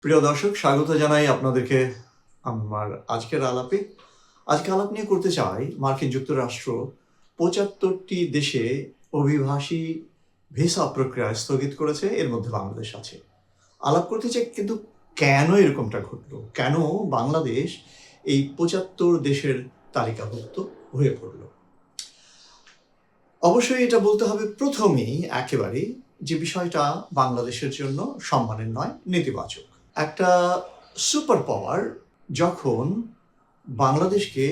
প্রিয় দর্শক, স্বাগত জানাই আপনাদেরকে আমার আজকের আলাপে। আজকে আলাপ নিয়ে করতে চাই মার্কিন যুক্তরাষ্ট্র ৭৫টি দেশে অভিবাসী ভিসা প্রক্রিয়া স্থগিত করেছে, এর মধ্যে বাংলাদেশ আছে। আলাপ করতে চাই কিন্তু কেন এরকমটা ঘটলো, কেন বাংলাদেশ এই ৭৫ দেশের তালিকাভুক্ত হয়ে পড়ল। অবশ্যই এটা বলতে হবে প্রথমেই একেবারে যে বিষয়টা বাংলাদেশের জন্য সম্মানের নয়, নেতিবাচক। একটা সুপার পাওয়ার যখন বাংলাদেশকে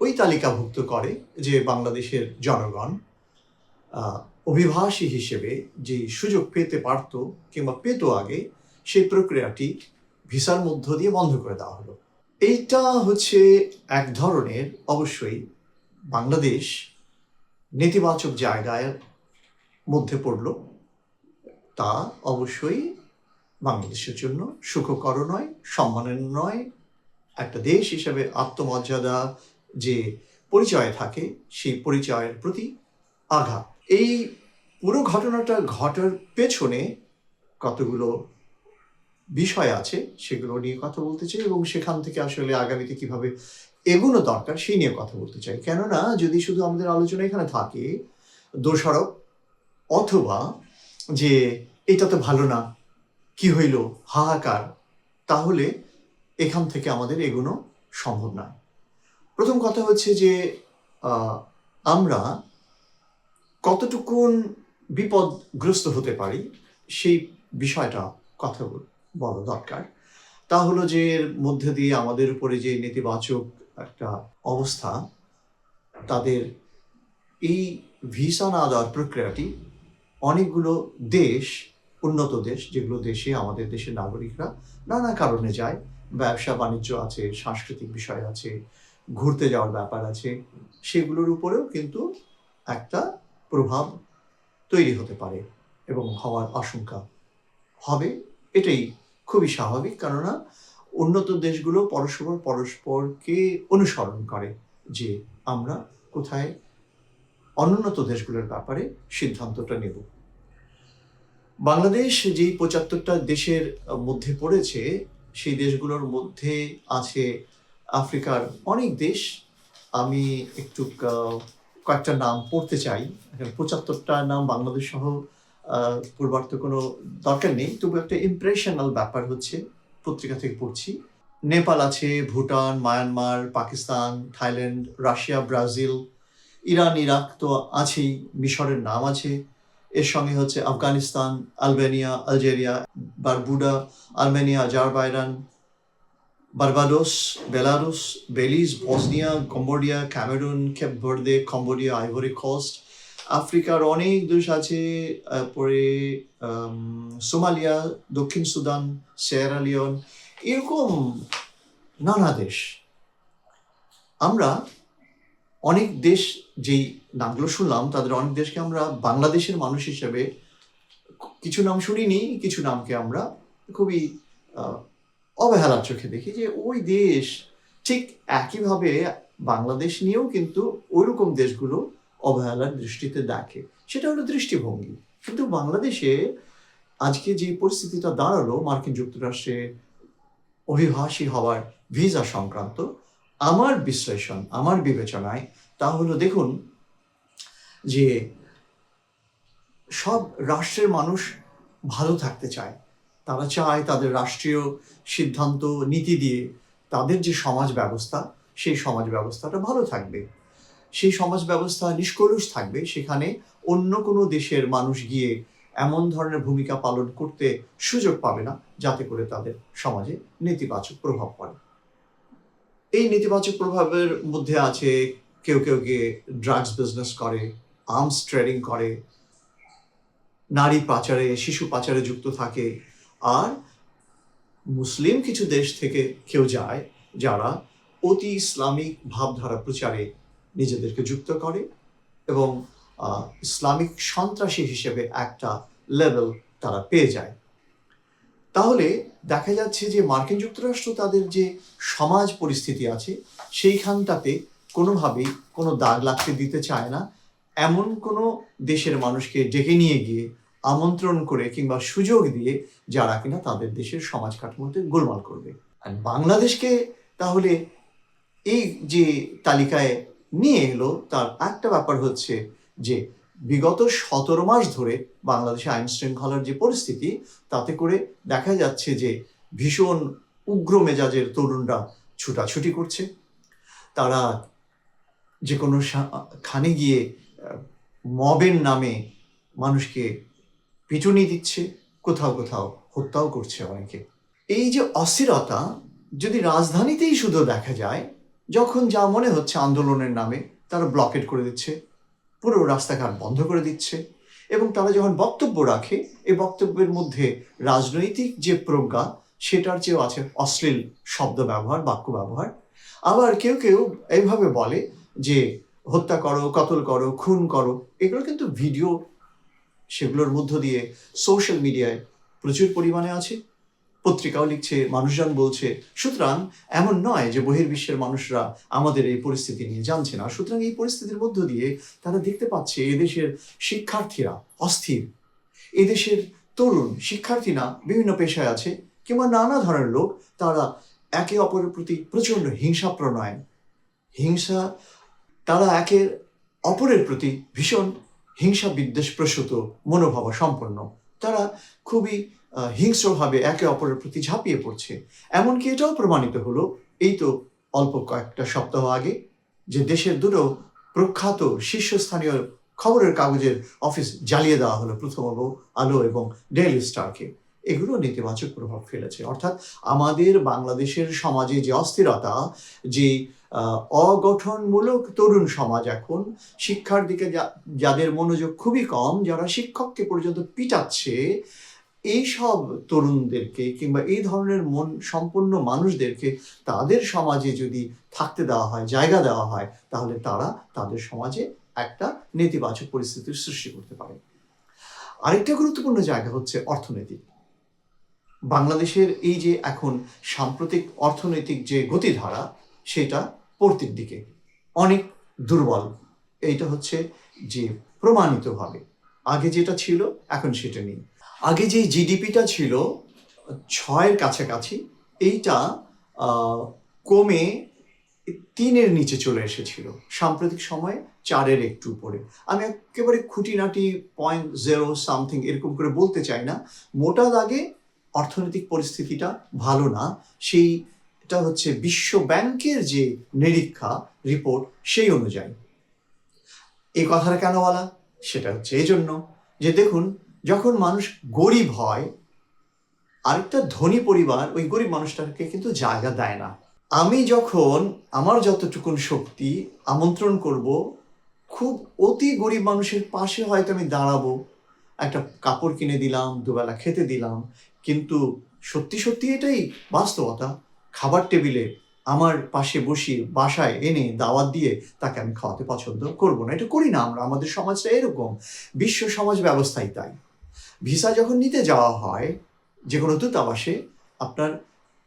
ওই তালিকাভুক্ত করে যে বাংলাদেশের জনগণ অভিবাসী হিসেবে যে সুযোগ পেতে পারত কিংবা পেত আগে, সেই প্রক্রিয়াটি ভিসার মধ্য দিয়ে বন্ধ করে দেওয়া হলো। এইটা হচ্ছে এক ধরনের, অবশ্যই বাংলাদেশ নেতিবাচক জায়গায় মধ্যে পড়ল। তা অবশ্যই বাংলাদেশের জন্য সুখকর নয়, সম্মানের নয়। একটা দেশ হিসেবে আত্মমর্যাদা যে পরিচয় থাকে, সেই পরিচয়ের প্রতি আঘাত। এই পুরো ঘটনাটা ঘটার পেছনে কতগুলো বিষয় আছে, সেগুলো নিয়ে কথা বলতে চাই এবং সেখান থেকে আসলে আগামীতে কিভাবে এগুলো দরকার সেই নিয়ে কথা বলতে চাই। কেননা যদি শুধু আমাদের আলোচনা এখানে থাকে দোষারোপ অথবা যে এটা তো ভালো না, কি হইল, হাহাকার, তাহলে এখান থেকে আমাদের এগোনো সম্ভব নয়। প্রথম কথা হচ্ছে যে আমরা কতটুকুন বিপদগ্রস্ত হতে পারি সেই বিষয়টা কথা বলা দরকার। তা হলো যে এর মধ্যে দিয়ে আমাদের উপরে যে নেতিবাচক একটা অবস্থা, তাদের এই ভিসা না দেওয়ার প্রক্রিয়াটি অনেকগুলো দেশ, উন্নত দেশ, যেগুলো দেশে আমাদের দেশের নাগরিকরা নানা কারণে যায়, ব্যবসা বাণিজ্য আছে, সাংস্কৃতিক বিষয় আছে, ঘুরতে যাওয়ার ব্যাপার আছে, সেগুলোর উপরেও কিন্তু একটা প্রভাব তৈরি হতে পারে এবং হওয়ার আশঙ্কা হবে। এটাই খুবই স্বাভাবিক, কেননা উন্নত দেশগুলো পরস্পরকে অনুসরণ করে যে আমরা কোথায় অনুন্নত দেশগুলোর ব্যাপারে সিদ্ধান্তটা নেব। বাংলাদেশ যেই ৭৫টা দেশের মধ্যে পড়েছে, সেই দেশগুলোর মধ্যে আছে আফ্রিকার অনেক দেশ। আমি একটু কয়েকটা নাম পড়তে চাই। ৭৫টা নাম বাংলাদেশ সহ পড়বার তো কোনো দরকার নেই, তবু একটা ইমপ্রেশনাল ব্যাপার হচ্ছে, পত্রিকা থেকে পড়ছি। নেপাল আছে, Bhutan, Myanmar, Pakistan, Thailand, Russia, Brazil, Iran, Iraq তো আছেই, মিশরের নাম আছে। এর সঙ্গে হচ্ছে Afghanistan, Albania, Algeria, Barbuda, Armenia, Azerbaijan, Barbados, Belarus, Belize, Bosnia, Cambodia, Cameroon, Cape Verde, Cambodia, Ivory Coast. আফ্রিকার অনেক দেশ আছে, পরে সোমালিয়া, দক্ষিণ সুদান, সিয়েরা লিওন, এরকম নানা দেশ। আমরা অনেক দেশ, যেই নামগুলো শুনলাম তাদের অনেক দেশকে আমরা বাংলাদেশের মানুষ হিসেবে কিছু নাম শুনিনি, কিছু নামকে আমরা খুবই অবহেলার চোখে দেখি যে ওই দেশ। ঠিক একইভাবে বাংলাদেশ নিয়েও কিন্তু ওইরকম দেশগুলো অবহেলার দৃষ্টিতে দেখে, সেটা হলো দৃষ্টিভঙ্গি। কিন্তু বাংলাদেশে আজকে যে পরিস্থিতিটা দাঁড়ালো মার্কিন যুক্তরাষ্ট্রে অভিবাসী হওয়ার ভিসা সংক্রান্ত, আমার বিশ্লেষণ, আমার বিবেচনায় তা হলো, দেখুন যে সব রাষ্ট্রের মানুষ ভালো থাকতে চায়। তারা চায় তাদের রাষ্ট্রীয় সিদ্ধান্ত নীতি দিয়ে তাদের যে সমাজ ব্যবস্থা, সেই সমাজ ব্যবস্থাটা ভালো থাকবে, সেই সমাজ ব্যবস্থা নিষ্কলুষ থাকবে। সেখানে অন্য কোনো দেশের মানুষ গিয়ে এমন ধরনের ভূমিকা পালন করতে সুযোগ পাবে না যাতে করে তাদের সমাজে নেতিবাচক প্রভাব পড়ে। এই নেতিবাচক প্রভাবের মধ্যে আছে কেউ কেউ গিয়ে ড্রাগস বিজনেস করে, আর্মস ট্রেডিং করে, নারী পাচারে, শিশু পাচারে যুক্ত থাকে। আর মুসলিম কিছু দেশ থেকে কেউ যায় যারা অতি ইসলামিক ভাবধারা প্রচারে নিজেদেরকে যুক্ত করে এবং ইসলামিক সন্ত্রাসী হিসেবে একটা লেভেল তারা পেয়ে যায়। তাহলে দেখা যাচ্ছে যে মার্কিন যুক্তরাষ্ট্র তাদের যে সমাজ পরিস্থিতি আছে সেইখানটাতে কোনোভাবেই কোনো দাগ লাগতে দিতে চায় না। এমন কোনো দেশের মানুষকে ডেকে নিয়ে গিয়ে আমন্ত্রণ করে কিংবা সুযোগ দিয়ে যারা কিনা তাদের দেশের সমাজ কাঠামোতে গোলমাল করবে। আর বাংলাদেশকে তাহলে এই যে তালিকায় নিয়ে এলো, তার একটা ব্যাপার হচ্ছে যে বিগত 17 মাস ধরে বাংলাদেশে আইন শৃঙ্খলার যে পরিস্থিতি, তাতে করে দেখা যাচ্ছে যে ভীষণ উগ্র মেজাজের তরুণরা ছুটাছুটি করছে। তারা যে কোনো খানে গিয়ে মবের নামে মানুষকে পিটুনি দিচ্ছে, কোথাও কোথাও হত্যাও করছে অনেকে। এই যে অস্থিরতা যদি রাজধানীতেই শুধু দেখা যায়, যখন যা মনে হচ্ছে আন্দোলনের নামে তারা ব্লকেট করে দিচ্ছে, পুরো রাস্তাঘাট বন্ধ করে দিচ্ছে, এবং তারা যখন বক্তব্য রাখে এই বক্তব্যের মধ্যে রাজনৈতিক যে প্রজ্ঞা সেটার চেয়েও আছে অশ্লীল শব্দ ব্যবহার, বাক্য ব্যবহার। আবার কেউ কেউ এইভাবে বলে যে হত্যা করো, কতল করো, খুন করো। এগুলো কিন্তু ভিডিও, সেগুলোর মধ্য দিয়ে সোশ্যাল মিডিয়ায় প্রচুর পরিমাণে আছে, পত্রিকাও লিখছে, মানুষজন বলছে। সুতরাং এমন নয় যে বহির্বিশ্বের মানুষরা আমাদের এই পরিস্থিতি নিয়ে জানছে না। সুতরাং এই পরিস্থিতির মধ্য দিয়ে তারা দেখতে পাচ্ছে এদেশের শিক্ষার্থীরা অস্থির, এদেশের তরুণ শিক্ষার্থীরা বিভিন্ন পেশায় আছে কিংবা নানা ধরনের লোক, তারা একে অপরের প্রতি প্রচণ্ড হিংসাপ্রণয়, তারা একে অপরের প্রতি ভীষণ হিংসা বিদ্বেষ প্রসূত মনোভাব সম্পন্ন। তারা খুবই হিংস্রভাবে একে অপরের প্রতি ঝাঁপিয়ে পড়ছে। এমনকি এটাও প্রমাণিত হলো এই তো অল্প কয়েকটা সপ্তাহ আগে, যে দেশের দুটো প্রখ্যাত শীর্ষস্থানীয় খবরের কাগজের অফিস জ্বালিয়ে দেওয়া হলো, প্রথম আলো এবং ডেইলি স্টারকে। এগুলো নেতিবাচক প্রভাব ফেলেছে। অর্থাৎ আমাদের বাংলাদেশের সমাজে যে অস্থিরতা, যে অগঠনমূলক তরুণ সমাজ, এখন শিক্ষার দিকে যাদের মনোযোগ খুবই কম, যারা শিক্ষককে পর্যন্ত পিটাচ্ছে, এই সব তরুণদেরকে কিংবা এই ধরনের মন সম্পন্ন মানুষদেরকে তাদের সমাজে যদি থাকতে দেওয়া হয়, জায়গা দেওয়া হয়, তাহলে তারা তাদের সমাজে একটা নেতিবাচক পরিস্থিতির সৃষ্টি করতে পারে। আরেকটা গুরুত্বপূর্ণ জায়গা হচ্ছে অর্থনৈতিক। বাংলাদেশের এই যে এখন সাম্প্রতিক অর্থনৈতিক যে গতিধারা, সেটা পড়তির দিকে অনেক দুর্বল। এইটা হচ্ছে যে প্রমাণিতভাবে আগে যেটা ছিল এখন সেটা নেই। আগে যে জিডিপিটা ছিল 6-এর কাছাকাছি, এইটা কমে 3-এর নিচে চলে এসেছিল, সাম্প্রতিক সময়ে 4-এর একটু উপরে। আমি একেবারে খুঁটিনাটি 0.0 সামথিং এরকম করে বলতে চাই না। মোটা দাগে অর্থনৈতিক পরিস্থিতিটা ভালো না। সেইটা হচ্ছে বিশ্ব ব্যাংকের যে নিরীক্ষা রিপোর্ট, সেই অনুযায়ী। এই কথাটা কেন বলা? সেটা হচ্ছে এই জন্য যে দেখুন, যখন মানুষ গরিব হয়, আরেকটা ধনী পরিবার ওই গরিব মানুষটাকে কিন্তু জায়গা দেয় না। আমি যখন আমার যতটুকুন শক্তি আমন্ত্রণ করব, খুব অতি গরিব মানুষের পাশে হয়তো আমি দাঁড়াবো, একটা কাপড় কিনে দিলাম, দুবেলা খেতে দিলাম, কিন্তু সত্যি সত্যি এটাই বাস্তবতা। খাবার টেবিলে আমার পাশে বসিয়ে বাসায় এনে দাওয়াত দিয়ে তাকে আমি খাওয়াতে পছন্দ করবো না। এটা করি না আমরা, আমাদের সমাজটা এরকম, বিশ্ব সমাজ ব্যবস্থাই তাই। ভিসা যখন নিতে যাওয়া হয় যে কোনো দূতাবাসে, আপনার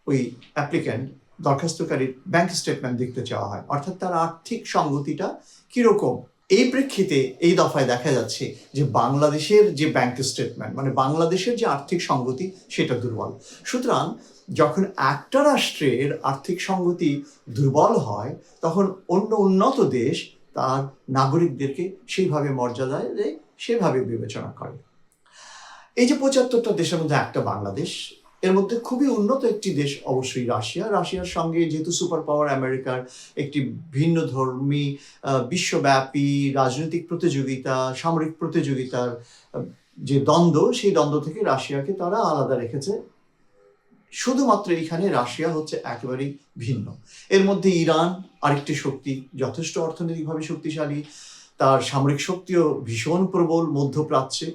ওই অ্যাপ্লিক্যান্ট দরখাস্তকারীর ব্যাংক স্টেটমেন্ট দেখতে চাওয়া হয়, অর্থাৎ তার আর্থিক সঙ্গতিটা কীরকম। এই প্রেক্ষিতে এই দফায় দেখা যাচ্ছে যে বাংলাদেশের যে ব্যাংক স্টেটমেন্ট, মানে বাংলাদেশের যে আর্থিক সঙ্গতি, সেটা দুর্বল। সুতরাং যখন একটা রাষ্ট্রের আর্থিক সঙ্গতি দুর্বল হয়, তখন অন্য উন্নত দেশ তার নাগরিকদেরকে সেইভাবে মর্যাদায় দেয়, সেভাবে বিবেচনা করে। এই যে 75টা দেশের মধ্যে একটা বাংলাদেশ, এর মধ্যে খুবই উন্নত একটি দেশ অবশ্যই রাশিয়া। রাশিয়ার সঙ্গে যেহেতু সুপার পাওয়ার আমেরিকার একটি ভিন্ন ধর্মী বিশ্বব্যাপী রাজনৈতিক প্রতিযোগিতা, সামরিক প্রতিযোগিতার যে দ্বন্দ্ব, সেই দ্বন্দ্ব থেকে রাশিয়াকে তারা আলাদা রেখেছে। শুধুমাত্র এখানে রাশিয়া হচ্ছে একেবারেই ভিন্ন। এর মধ্যে ইরান আরেকটি শক্তি, যথেষ্ট অর্থনৈতিকভাবে শক্তিশালী, তার সামরিক শক্তিও ভীষণ প্রবল মধ্যপ্রাচ্যে,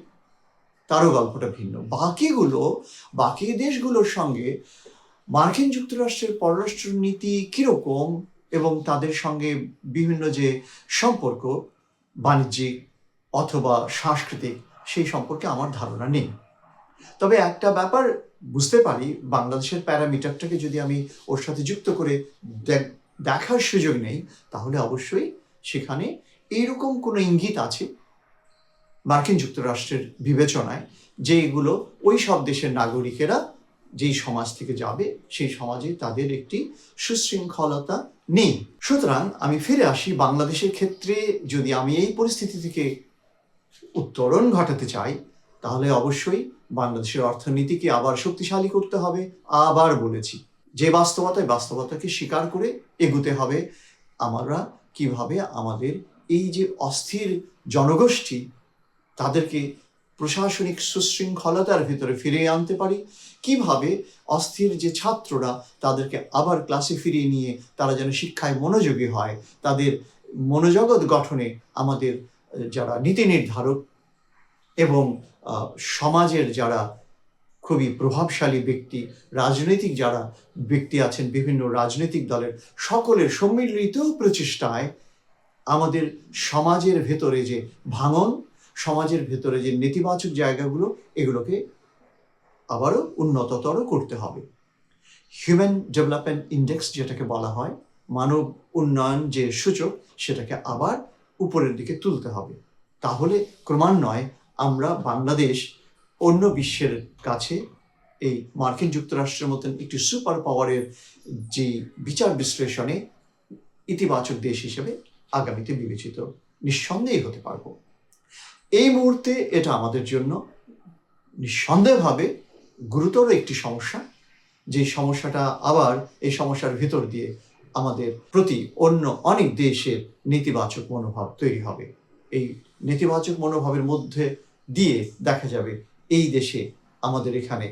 তারও গল্পটা ভিন্ন। বাকি দেশগুলোর সঙ্গে মার্কিন যুক্তরাষ্ট্রের পররাষ্ট্রনীতি কীরকম এবং তাদের সঙ্গে বিভিন্ন যে সম্পর্ক, বাণিজ্যিক অথবা সাংস্কৃতিক, সেই সম্পর্কে আমার ধারণা নেই। তবে একটা ব্যাপার বুঝতে পারি, বাংলাদেশের প্যারামিটারটাকে যদি আমি ওর সাথে যুক্ত করে দেখার সুযোগ নেই, তাহলে অবশ্যই সেখানে এইরকম কোনো ইঙ্গিত আছে মার্কিন যুক্তরাষ্ট্রের বিবেচনায় যেগুলো ওই সব দেশের নাগরিকেরা যেই সমাজ থেকে যাবে সেই সমাজে তাদের একটি সুশৃঙ্খলতা নেই। সুতরাং আমি ফিরে আসি বাংলাদেশের ক্ষেত্রে, যদি আমি এই পরিস্থিতি থেকে উত্তরণ ঘটাতে চাই তাহলে অবশ্যই বাংলাদেশের অর্থনীতিকে আবার শক্তিশালী করতে হবে। আবার বলেছি যে বাস্তবতাকে স্বীকার করে এগুতে হবে। আমরা কিভাবে আমাদের এই যে অস্থির জনগোষ্ঠী তাদেরকে প্রশাসনিক সুশৃঙ্খলতার ভিতরে ফিরিয়ে আনতে পারি, কিভাবে অস্থির যে ছাত্ররা তাদেরকে আবার ক্লাসে ফিরিয়ে নিয়ে তারা যেন শিক্ষায় মনোযোগী হয়, তাদের মনোজগৎ গঠনে আমাদের যারা নীতি নির্ধারক এবং সমাজের যারা খুবই প্রভাবশালী ব্যক্তি, রাজনৈতিক যারা ব্যক্তি আছেন বিভিন্ন রাজনৈতিক দলের, সকলের সম্মিলিত প্রচেষ্টায় আমাদের সমাজের ভেতরে যে ভাঙন, সমাজের ভেতরে যে নেতিবাচক জায়গাগুলো, এগুলোকে আবারও উন্নততর করতে হবে। হিউম্যান ডেভেলপমেন্ট ইন্ডেক্স যেটাকে বলা হয়, মানব উন্নয়ন যে সূচক, সেটাকে আবার উপরের দিকে তুলতে হবে। তাহলে ক্রমান্বয়ে আমরা বাংলাদেশ অন্য বিশ্বের কাছে এই মার্কিন যুক্তরাষ্ট্রের মতন একটি সুপার পাওয়ারের যে বিচার বিশ্লেষণে ইতিবাচক দেশ হিসেবে আগামীতে বিবেচিত নিঃসন্দেহে হতে পারবো। এই মুহূর্তে এটা আমাদের জন্য নিঃসন্দেহভাবে গুরুতর একটি সমস্যা, যে সমস্যাটা আবার এই সমস্যার ভিতর দিয়ে আমাদের প্রতি অন্য অনেক দেশের নেতিবাচক মনোভাব তৈরি হবে। এই নেতিবাচক মনোভাবের মধ্যে দিয়ে দেখা যাবে এই দেশে আমাদের এখানে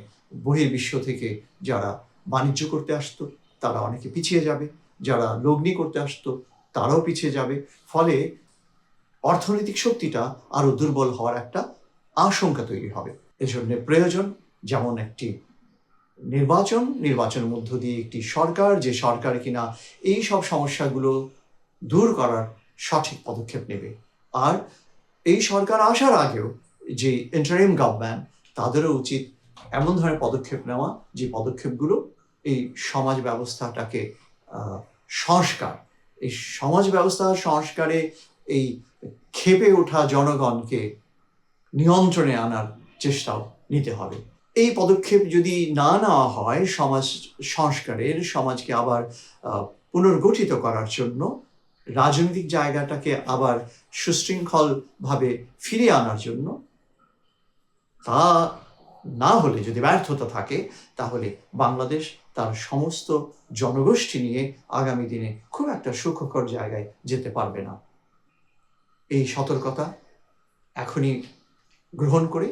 বহির্বিশ্ব থেকে যারা বাণিজ্য করতে আসতো তারা অনেকে পিছিয়ে যাবে, যারা লগ্নি করতে আসতো তারাও পিছিয়ে যাবে। ফলে অর্থনৈতিক শক্তিটা আরো দুর্বল হওয়ার একটা আশঙ্কা তৈরি হবে। এজন্য প্রয়োজন যেমন একটি নির্বাচনের মধ্য দিয়ে একটি সরকার, যে সরকার কিনা এই সব সমস্যাগুলো দূর করার সঠিক পদক্ষেপ নেবে। আর এই সরকার আসার আগেও যে ইন্টারিম গভর্নমেন্ট, তাদেরও উচিত এমন ধরনের পদক্ষেপ নেওয়া যে পদক্ষেপগুলো এই সমাজ ব্যবস্থাটাকে এই সমাজ ব্যবস্থা সংস্কারে এই ক্ষেপে ওঠা জনগণকে নিয়ন্ত্রণে আনার চেষ্টাও নিতে হবে। এই পদক্ষেপ যদি না নেওয়া হয় সমাজ সংস্কারের, সমাজকে আবার পুনর্গঠিত করার জন্য, রাজনৈতিক জায়গাটাকে আবার সুশৃঙ্খলভাবে ফিরিয়ে আনার জন্য, তা না হলে যদি ব্যর্থতা থাকে তাহলে বাংলাদেশ তার সমস্ত জনগোষ্ঠী নিয়ে আগামী দিনে খুব একটা সুখকর জায়গায় যেতে পারবে না। এই সতর্কতা এখনই গ্রহণ করে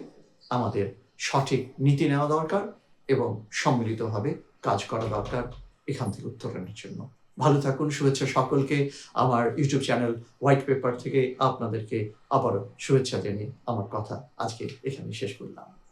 আমাদের সঠিক নীতি নেওয়া দরকার এবং সম্মিলিতভাবে কাজ করা দরকার এখান থেকে উত্তরণের জন্য। ভালো থাকুন, শুভেচ্ছা সকলকে। আমার ইউটিউব চ্যানেল হোয়াইট পেপার থেকে আপনাদেরকে আবারও শুভেচ্ছা জানিয়ে আমার কথা আজকে এখানে শেষ করলাম।